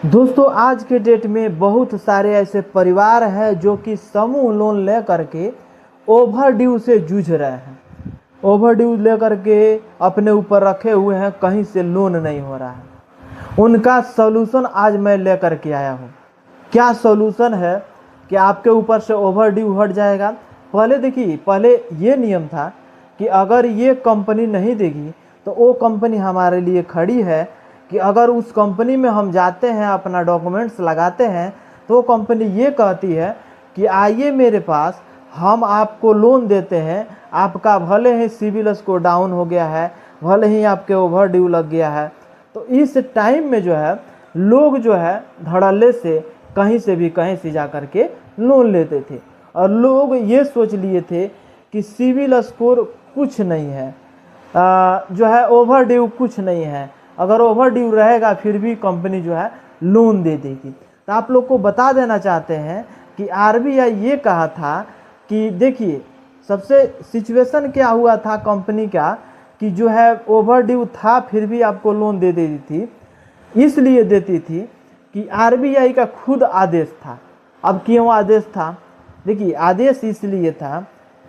दोस्तों आज के डेट में बहुत सारे ऐसे परिवार हैं जो कि समूह लोन ले करके ओवर ड्यू से जूझ रहे हैं। ओवर ड्यू ले करके अपने ऊपर रखे हुए हैं, कहीं से लोन नहीं हो रहा है। उनका सॉल्यूशन आज मैं ले करके आया हूँ। क्या सॉल्यूशन है कि आपके ऊपर से ओवर ड्यू हट जाएगा। पहले देखिए, पहले ये नियम था कि अगर ये कंपनी नहीं देगी तो वो कंपनी हमारे लिए खड़ी है कि अगर उस कंपनी में हम जाते हैं, अपना डॉक्यूमेंट्स लगाते हैं, तो वो कंपनी ये कहती है कि आइए मेरे पास, हम आपको लोन देते हैं। आपका भले ही सिविल स्कोर डाउन हो गया है, भले ही आपके ओवर ड्यू लग गया है, तो इस टाइम में जो है लोग जो है धड़ल्ले से कहीं से भी कहीं से जा कर के लोन लेते थे। और लोग ये सोच लिए थे कि सिविल स्कोर कुछ नहीं है, जो है ओवर ड्यू कुछ नहीं है, अगर ओवर ड्यू रहेगा फिर भी कंपनी जो है लोन दे देगी। तो आप लोग को बता देना चाहते हैं कि आरबीआई ये कहा था कि देखिए, सबसे सिचुएशन क्या हुआ था कंपनी का कि जो है ओवर ड्यू था फिर भी आपको लोन दे देती थी। इसलिए देती थी कि आरबीआई का खुद आदेश था। अब क्यों आदेश था? देखिए, आदेश इसलिए था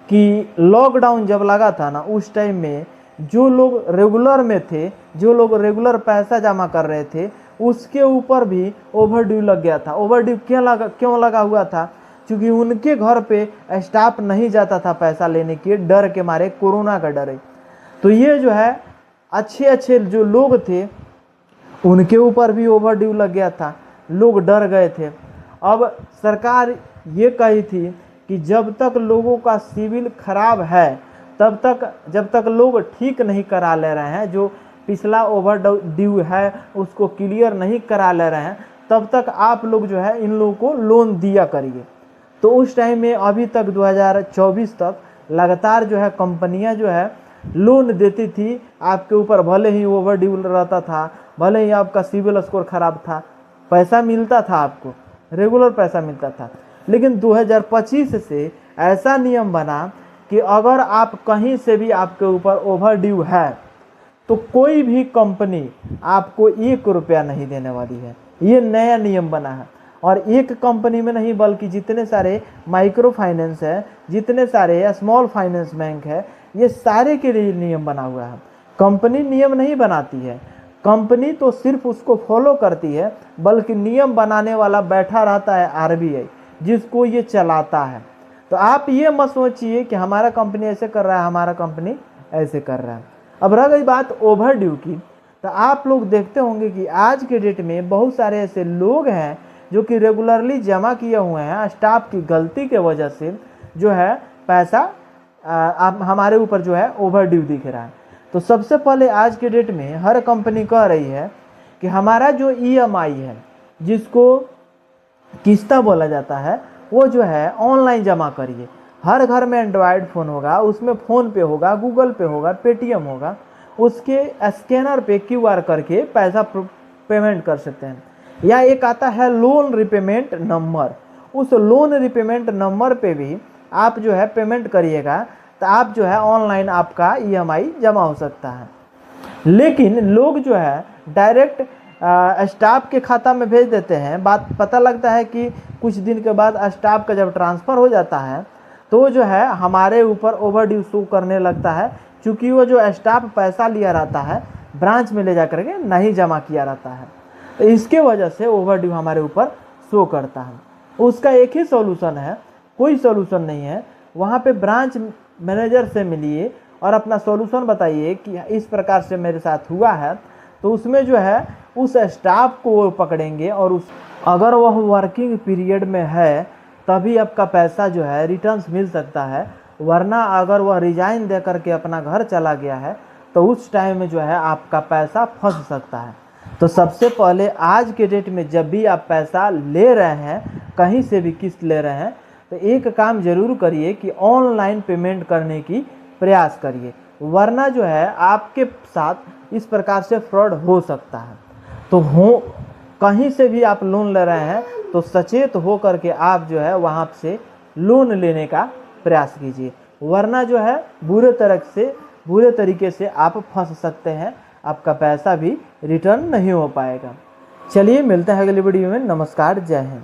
कि लॉकडाउन जब लगा था ना, उस टाइम में जो लोग रेगुलर में थे, जो लोग रेगुलर पैसा जमा कर रहे थे, उसके ऊपर भी ओवर ड्यू लग गया था। ओवर ड्यू क्यों लगा हुआ था? क्योंकि उनके घर पे स्टाफ नहीं जाता था पैसा लेने के डर के मारे, कोरोना का डर है। तो ये जो है अच्छे अच्छे जो लोग थे उनके ऊपर भी ओवर ड्यू लग गया था, लोग डर गए थे। अब सरकार ये कही थी कि जब तक लोगों का सिविल खराब है, तब तक, जब तक लोग ठीक नहीं करा ले रहे हैं, जो पिछला ओवर ड्यू है उसको क्लियर नहीं करा ले रहे हैं, तब तक आप लोग जो है इन लोगों को लोन दिया करिए। तो उस टाइम में अभी तक 2024 तक लगातार जो है कंपनियां जो है लोन देती थी आपके ऊपर, भले ही ओवर ड्यू रहता था, भले ही आपका सिविल स्कोर खराब था, पैसा मिलता था, आपको रेगुलर पैसा मिलता था। लेकिन 2025 से ऐसा नियम बना कि अगर आप कहीं से भी आपके ऊपर ओवर ड्यू है तो कोई भी कंपनी आपको 1 रुपया नहीं देने वाली है। ये नया नियम बना है। और एक कंपनी में नहीं, बल्कि जितने सारे माइक्रो फाइनेंस है, जितने सारे स्मॉल फाइनेंस बैंक है, ये सारे के लिए नियम बना हुआ है। कंपनी नियम नहीं बनाती है, कंपनी तो सिर्फ उसको फॉलो करती है, बल्कि नियम बनाने वाला बैठा रहता है आरबीआई, जिसको ये चलाता है। तो आप ये मत सोचिए कि हमारा कंपनी ऐसे कर रहा है, हमारा कंपनी ऐसे कर रहा है। अब रह गई बात ओवर ड्यू की, तो आप लोग देखते होंगे कि आज के डेट में बहुत सारे ऐसे लोग हैं जो कि रेगुलरली जमा किए हुए हैं, स्टाफ की गलती के वजह से जो है पैसा हमारे ऊपर जो है ओवर ड्यू दिख रहा है। तो सबसे पहले आज के डेट में हर कंपनी कह रही है कि हमारा जो ईएमआई है, जिसको किस्ता बोला जाता है, वो जो है ऑनलाइन जमा करिए। हर घर में एंड्रॉयड फ़ोन होगा, उसमें फ़ोन पे होगा, गूगल पे होगा, पेटीएम होगा, उसके स्कैनर पे क्यूआर करके पैसा पेमेंट कर सकते हैं। या एक आता है लोन रिपेमेंट नंबर, उस लोन रिपेमेंट नंबर पे भी आप जो है पेमेंट करिएगा, तो आप जो है ऑनलाइन आपका ईएमआई जमा हो सकता है। लेकिन लोग जो है डायरेक्ट स्टाफ के खाता में भेज देते हैं। बात पता लगता है कि कुछ दिन के बाद स्टाफ का जब ट्रांसफ़र हो जाता है तो जो है हमारे ऊपर ओवर ड्यू शो करने लगता है, क्योंकि वो जो स्टाफ पैसा लिया रहता है ब्रांच में ले जा करके नहीं जमा किया रहता है, तो इसके वजह से ओवर ड्यू हमारे ऊपर शो करता है। उसका एक ही सॉल्यूशन है, कोई सॉल्यूशन नहीं है। वहाँ पे ब्रांच मैनेजर से मिलिए और अपना सॉल्यूशन बताइए कि इस प्रकार से मेरे साथ हुआ है, तो उसमें जो है उस स्टाफ को वो पकड़ेंगे और अगर वह वर्किंग पीरियड में है तभी आपका पैसा जो है रिटर्न्स मिल सकता है, वरना अगर वह रिजाइन दे करके अपना घर चला गया है तो उस टाइम में जो है आपका पैसा फंस सकता है। तो सबसे पहले आज के डेट में जब भी आप पैसा ले रहे हैं, कहीं से भी किस्त ले रहे हैं, तो एक काम जरूर करिए कि ऑनलाइन पेमेंट करने की प्रयास करिए, वरना जो है आपके साथ इस प्रकार से फ्रॉड हो सकता है। तो कहीं से भी आप लोन ले रहे हैं तो सचेत हो करके आप जो है वहाँ से लोन लेने का प्रयास कीजिए, वरना जो है बुरे तरीके से आप फंस सकते हैं, आपका पैसा भी रिटर्न नहीं हो पाएगा। चलिए मिलते हैं अगली वीडियो में। नमस्कार, जय हिंद।